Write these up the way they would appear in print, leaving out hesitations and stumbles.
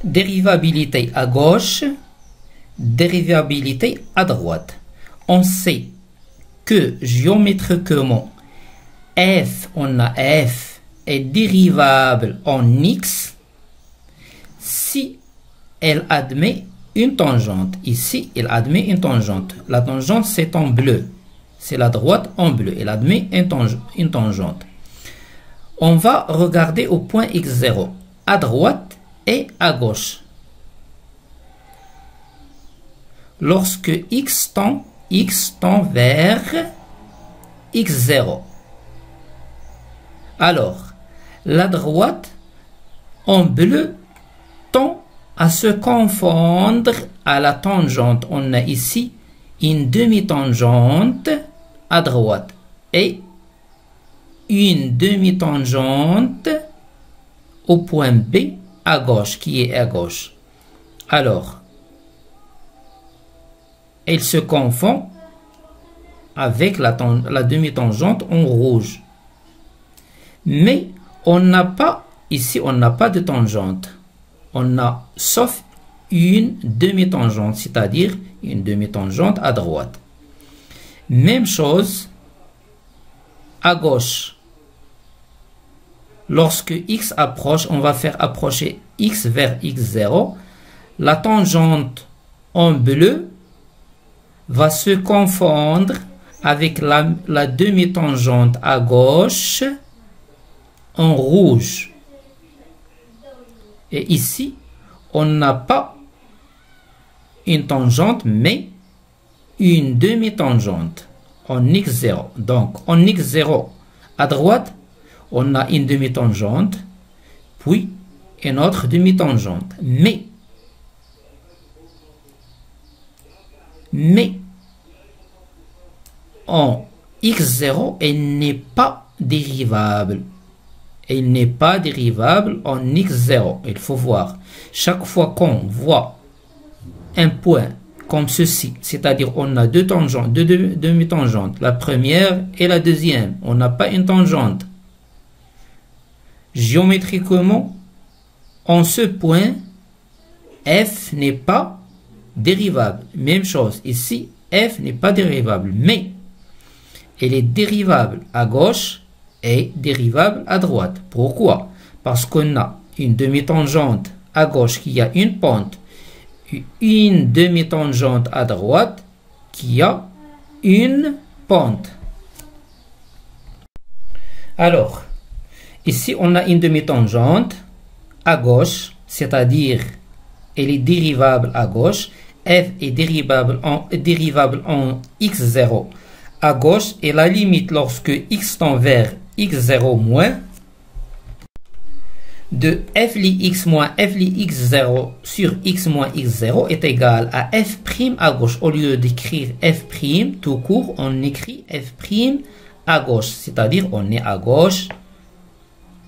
dérivabilité à gauche, dérivabilité à droite. On sait que géométriquement, on a f est dérivable en x si elle admet une tangente. Ici, elle admet une tangente. La tangente, c'est en bleu. C'est la droite en bleu. Elle admet une tangente. On va regarder au point x0, à droite et à gauche. Lorsque x tend vers x0. Alors, la droite en bleu tend à se confondre à la tangente. On a ici une demi-tangente à droite et une demi-tangente au point B à gauche, qui est à gauche. Alors, elle se confond avec la demi-tangente en rouge. Mais on n'a pas, ici, on n'a pas de tangente. On a sauf une demi-tangente, c'est-à-dire une demi-tangente à droite. Même chose à gauche. Lorsque x approche, on va faire approcher x vers x0. La tangente en bleu va se confondre avec la demi-tangente à gauche en rouge. Et ici, on n'a pas une tangente, mais une demi-tangente en x0. Donc, en x0 à droite, on a une demi-tangente, puis une autre demi-tangente. Mais en x0, elle n'est pas dérivable. Elle n'est pas dérivable en x0. Il faut voir. Chaque fois qu'on voit un point comme ceci, c'est-à-dire on a deux tangentes, deux demi-tangentes, la première et la deuxième, on n'a pas une tangente. Géométriquement, en ce point, f n'est pas dérivable. Même chose, ici, f n'est pas dérivable, mais elle est dérivable à gauche et dérivable à droite. Pourquoi? Parce qu'on a une demi-tangente à gauche qui a une pente, une demi-tangente à droite qui a une pente. Alors, ici on a une demi-tangente à gauche, c'est-à-dire elle est dérivable à gauche. F est dérivable en x0 à gauche, et la limite lorsque x tend vers x0 moins de f li x moins f li x0 sur x moins x0 est égal à f' à gauche. Au lieu d'écrire f' tout court, on écrit f' à gauche, c'est-à-dire on est à gauche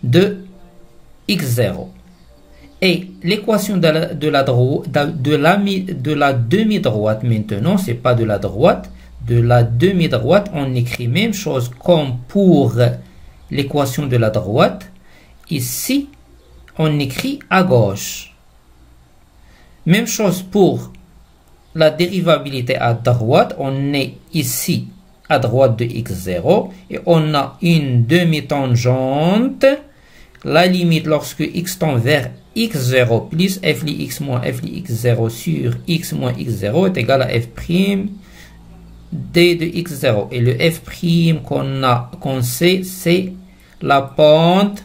de x0. Et l'équation de la demi-droite maintenant, c'est pas de la droite, de la demi-droite, on écrit même chose comme pour l'équation de la droite. Ici, on écrit à gauche. Même chose pour la dérivabilité à droite, on est ici à droite de x0 et on a une demi-tangente. La limite lorsque x tend vers x0 plus f li x moins f li x0 sur x moins x0 est égal à f' d de x0. Et le f' qu'on sait, c'est la pente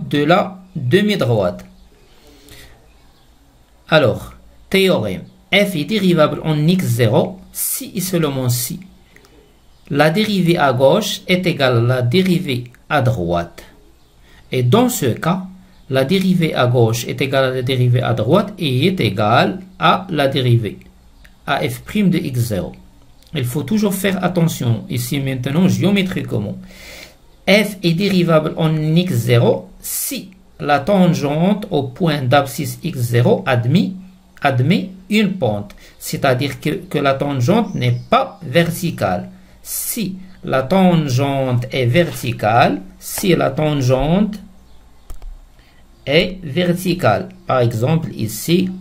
de la demi-droite. Alors, théorème. F est dérivable en x0 si et seulement si la dérivée à gauche est égale à la dérivée à droite. Et dans ce cas, la dérivée à gauche est égale à la dérivée à droite et est égale à la dérivée à f' de x0. Il faut toujours faire attention ici maintenant géométriquement. F est dérivable en x0 si la tangente au point d'abscisse x0 admet une pente, c'est-à-dire que la tangente n'est pas verticale. Si la tangente est verticale, si la tangente est verticale. Par exemple, ici,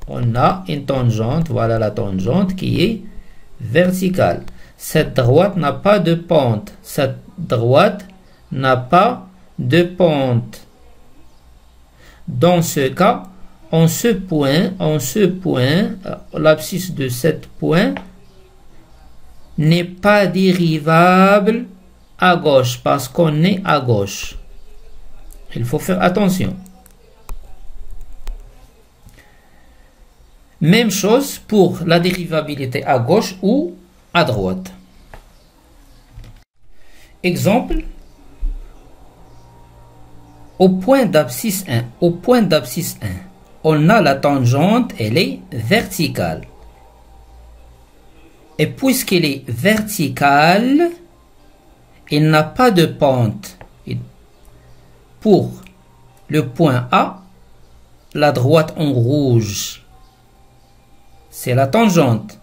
on a une tangente, voilà la tangente qui est verticale. Cette droite n'a pas de pente. Cette droite n'a pas de pente. Dans ce cas, en ce point, l'abscisse de ce point n'est pas dérivable à gauche parce qu'on est à gauche. Il faut faire attention. Même chose pour la dérivabilité à gauche ou à droite. Exemple, au point d'abscisse 1, on a la tangente, elle est verticale. Et puisqu'elle est verticale, il n'a pas de pente. Pour le point A, la droite en rouge, c'est la tangente.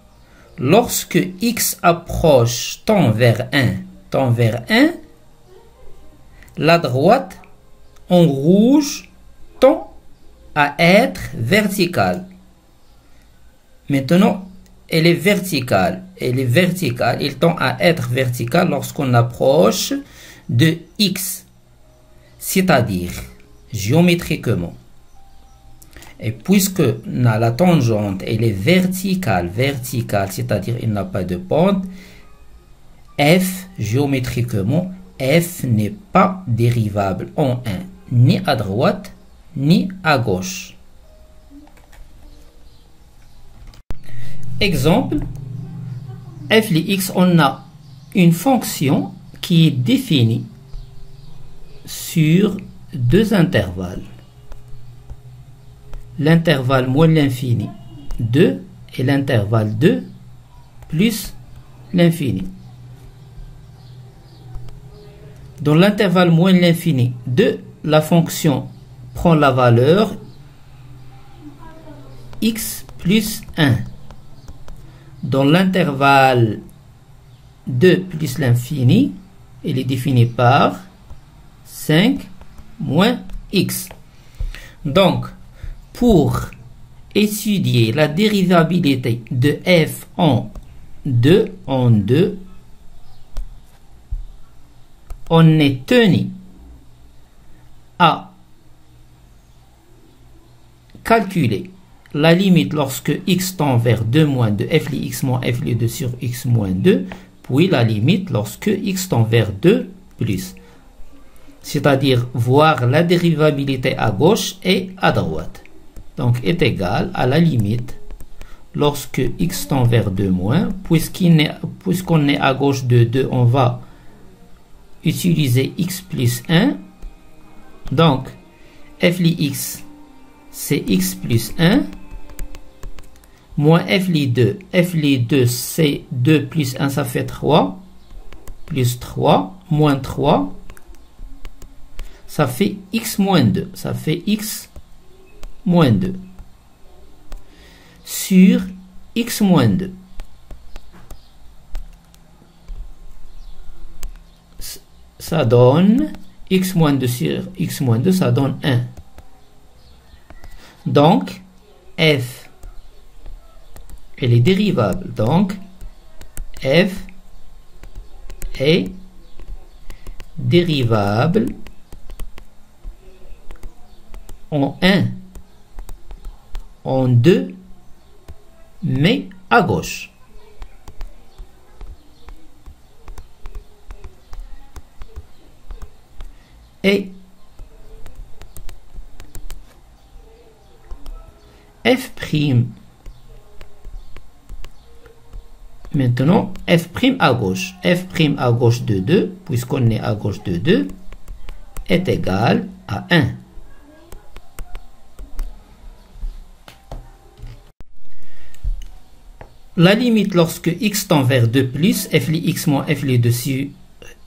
Lorsque x approche, tend vers 1, la droite en rouge tend à être verticale. Maintenant, elle est verticale. Il tend à être verticale lorsqu'on approche de x. C'est-à-dire, géométriquement. Et puisque la tangente, elle est verticale, c'est-à-dire il n'a pas de pente, f, géométriquement, f n'est pas dérivable en 1, ni à droite, ni à gauche. Exemple, f de x, on a une fonction qui est définie sur deux intervalles. L'intervalle moins l'infini 2 et l'intervalle 2 plus l'infini. Dans l'intervalle moins l'infini 2, la fonction prend la valeur x plus 1. Dans l'intervalle 2 plus l'infini, il est défini par 5 moins x. Donc, pour étudier la dérivabilité de f en 2, on est tenu à calculer la limite lorsque x tend vers 2 moins 2, f de x moins f de 2 sur x moins 2, puis la limite lorsque x tend vers 2 plus. C'est-à-dire voir la dérivabilité à gauche et à droite. Donc est égal à la limite lorsque x tend vers 2 moins, puisqu'on est à gauche de 2, on va utiliser x plus 1. Donc f de x, c'est x plus 1, moins f de 2. F de 2, c'est 2 plus 1, ça fait 3, plus 3, moins 3, ça fait x moins 2. Ça fait x moins 2 sur x moins 2. Ça donne x moins 2 sur x moins 2, ça donne 1. Donc, f, elle est dérivable. Donc, f est dérivable en 1, en 2, mais à gauche. Et f', maintenant f' à gauche. F' à gauche de 2, puisqu'on est à gauche de 2, est égal à 1. La limite lorsque x tend vers 2 plus, f de x moins f de 2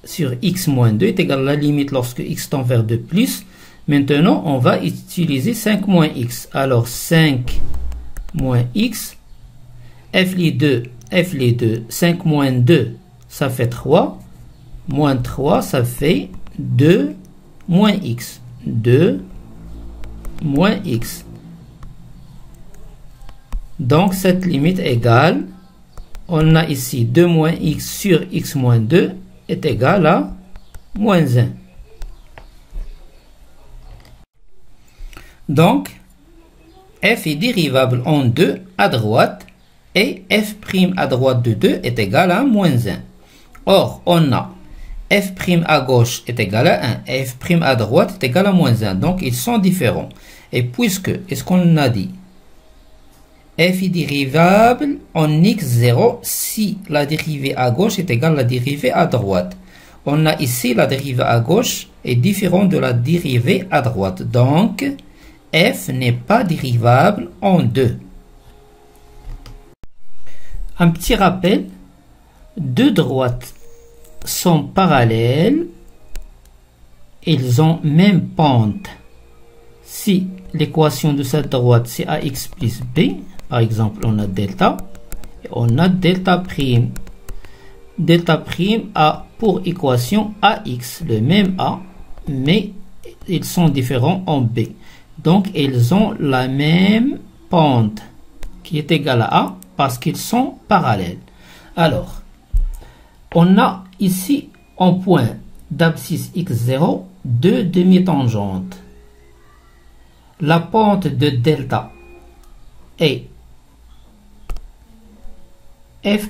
sur x moins 2 est égal à la limite lorsque x tend vers 2 plus. Maintenant, on va utiliser 5 moins x. Alors, 5 moins x, f de 2, 5 moins 2, ça fait 3. Moins 3, ça fait 2 moins x. 2 moins x. Donc cette limite égale, on a ici 2 moins x sur x moins 2 est égal à moins 1. Donc, f est dérivable en 2 à droite et f' à droite de 2 est égal à moins 1. Or, on a f' à gauche est égal à 1 et f' à droite est égal à moins 1. Donc, ils sont différents. Et puisque, est-ce qu'on a dit? F est dérivable en x0 si la dérivée à gauche est égale à la dérivée à droite. On a ici la dérivée à gauche est différente de la dérivée à droite. Donc, f n'est pas dérivable en 2. Un petit rappel, deux droites sont parallèles, ils ont même pente. Si l'équation de cette droite c'est ax plus b, par exemple on a delta, et on a delta prime. Delta prime a pour équation ax, le même a, mais ils sont différents en b. Donc ils ont la même pente qui est égale à a parce qu'ils sont parallèles. Alors, on a ici en point d'abscisse x0 deux demi-tangentes. La pente de delta est f'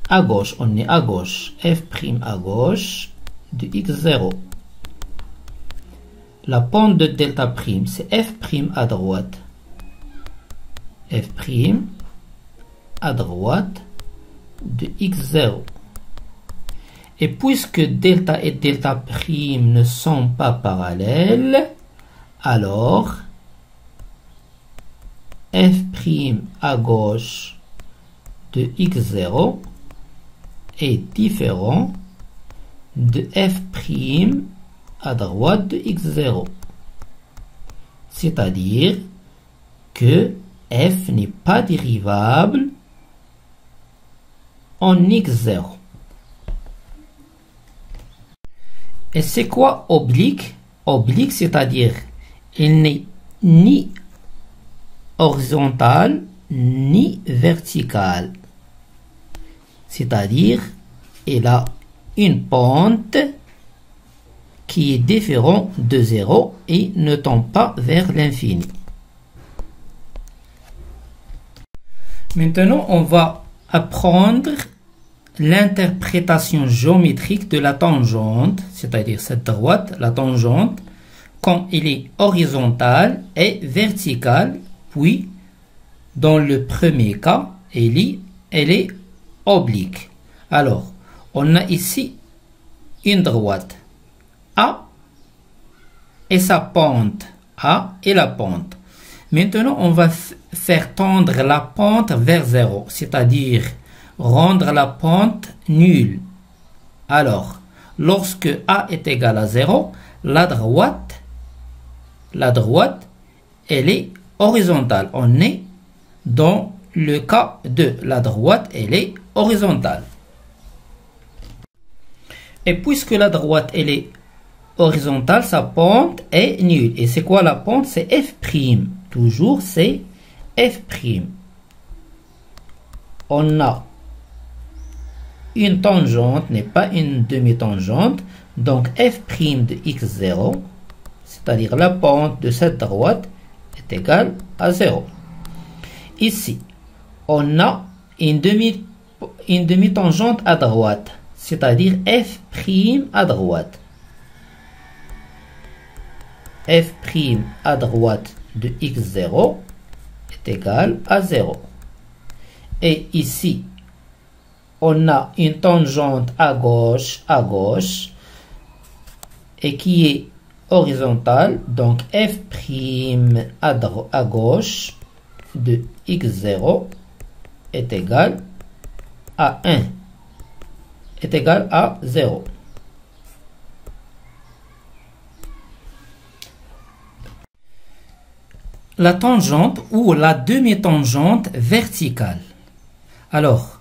à gauche, on est à gauche, f' à gauche de x0. La pente de delta prime, c'est f' à droite. f' à droite de x0. Et puisque delta et delta prime ne sont pas parallèles, alors f' à gauche de x0 est différent de f' à droite de x0. C'est-à-dire que f n'est pas dérivable en x0. Et c'est quoi oblique? Oblique, c'est-à-dire il n'est ni horizontal ni vertical. C'est-à-dire il a une pente qui est différente de 0 et ne tend pas vers l'infini. Maintenant, on va apprendre l'interprétation géométrique de la tangente, c'est-à-dire cette droite, la tangente, quand elle est horizontale et verticale, puis dans le premier cas, elle est oblique. Alors, on a ici une droite A et sa pente, A et la pente. Maintenant, on va faire tendre la pente vers 0, c'est-à-dire rendre la pente nulle. Alors, lorsque A est égal à 0, la droite, elle est horizontale. On est dans le cas de la droite, elle est horizontale. Et puisque la droite, elle est horizontale, sa pente est nulle. Et c'est quoi la pente? C'est f'. Toujours, c'est f'. On a une tangente, n'est pas une demi-tangente. Donc, f' de x0, c'est-à-dire la pente de cette droite, est égale à 0. Ici, on a une demi-tangente à droite, c'est-à-dire f' à droite. F' à droite de x0 est égal à 0. Et ici, on a une tangente à gauche, et qui est horizontale, donc f' à gauche de x0 est égal à 1, est égal à 0. La tangente ou la demi-tangente verticale. Alors,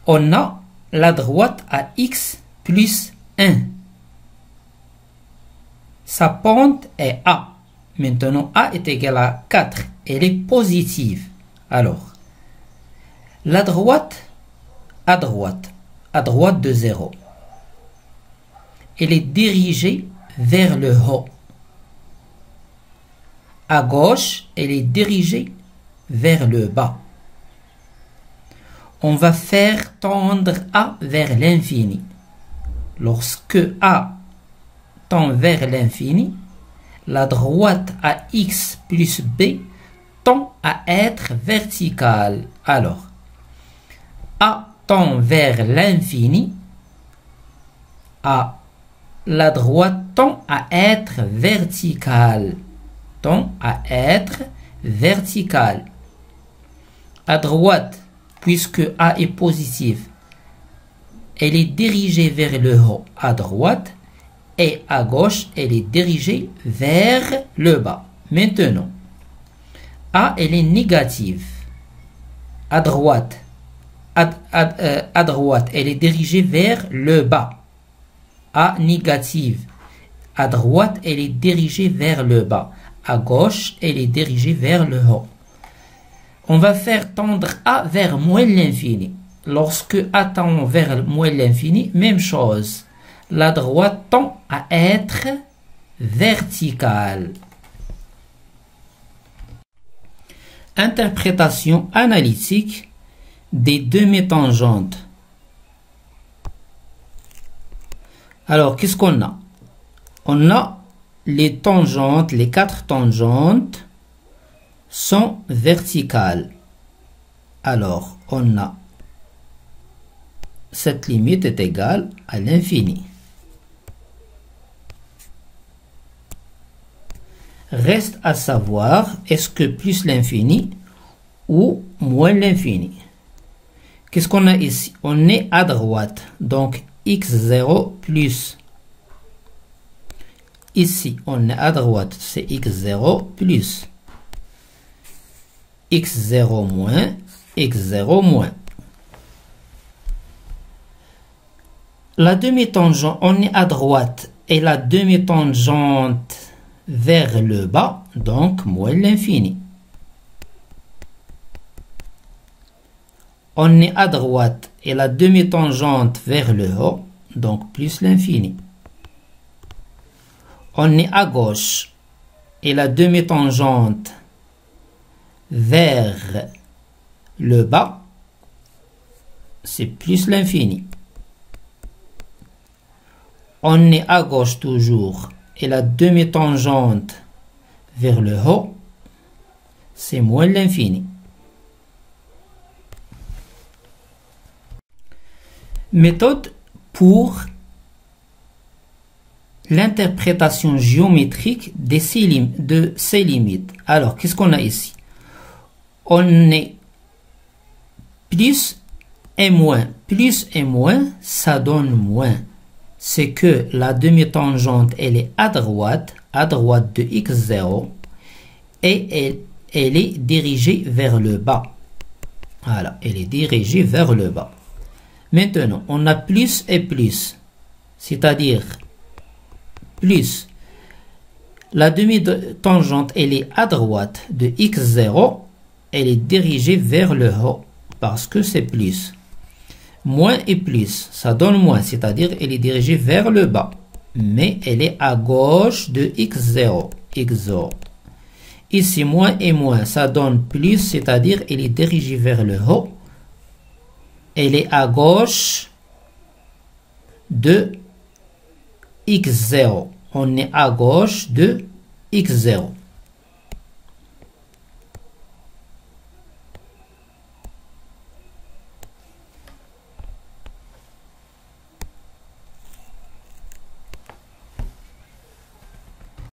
on a la droite à x plus 1. Sa pente est A. Maintenant, A est égal à 4. Elle est positive. Alors, la droite, à droite de 0, elle est dirigée vers le haut. À gauche, elle est dirigée vers le bas. On va faire tendre A vers l'infini. Lorsque A tend vers l'infini, la droite à x plus b tend à être verticale. Alors, A tend vers l'infini, la droite tend à être verticale. Tend à être verticale. À droite, puisque A est positive, elle est dirigée vers le haut à droite, et à gauche, elle est dirigée vers le bas. Maintenant, A, elle est négative. À droite, elle est dirigée vers le bas. A négative. À droite, elle est dirigée vers le bas. À gauche, elle est dirigée vers le haut. On va faire tendre A vers moins l'infini. Lorsque A tend vers moins l'infini, même chose. La droite tend à être verticale. Interprétation analytique des demi-tangentes. Alors, qu'est-ce qu'on a? On a les tangentes, les 4 tangentes sont verticales. Alors, on a cette limite est égale à l'infini. Reste à savoir, est-ce que plus l'infini ou moins l'infini? Qu'est-ce qu'on a ici? On est à droite, donc x0 plus. Ici, on est à droite, c'est x0 plus. x0 moins, x0 moins. La demi-tangente, on est à droite, et la demi-tangente vers le bas, donc moins l'infini. On est à droite, et la demi-tangente vers le haut, donc plus l'infini. On est à gauche, et la demi-tangente vers le bas, c'est plus l'infini. On est à gauche toujours, et la demi-tangente vers le haut, c'est moins l'infini. Méthode pour l'interprétation géométrique de ces limites. Alors, qu'est-ce qu'on a ici? On est plus et moins. Plus et moins, ça donne moins. C'est que la demi-tangente, elle est à droite de x0, et elle est dirigée vers le bas. Voilà, elle est dirigée vers le bas. Maintenant, on a plus et plus, c'est-à-dire plus. La demi-tangente, elle est à droite de x0, elle est dirigée vers le haut, parce que c'est plus. Moins et plus, ça donne moins, c'est-à-dire elle est dirigée vers le bas, mais elle est à gauche de x0, x0. Ici, moins et moins, ça donne plus, c'est-à-dire elle est dirigée vers le haut, elle est à gauche de x0. On est à gauche de x0.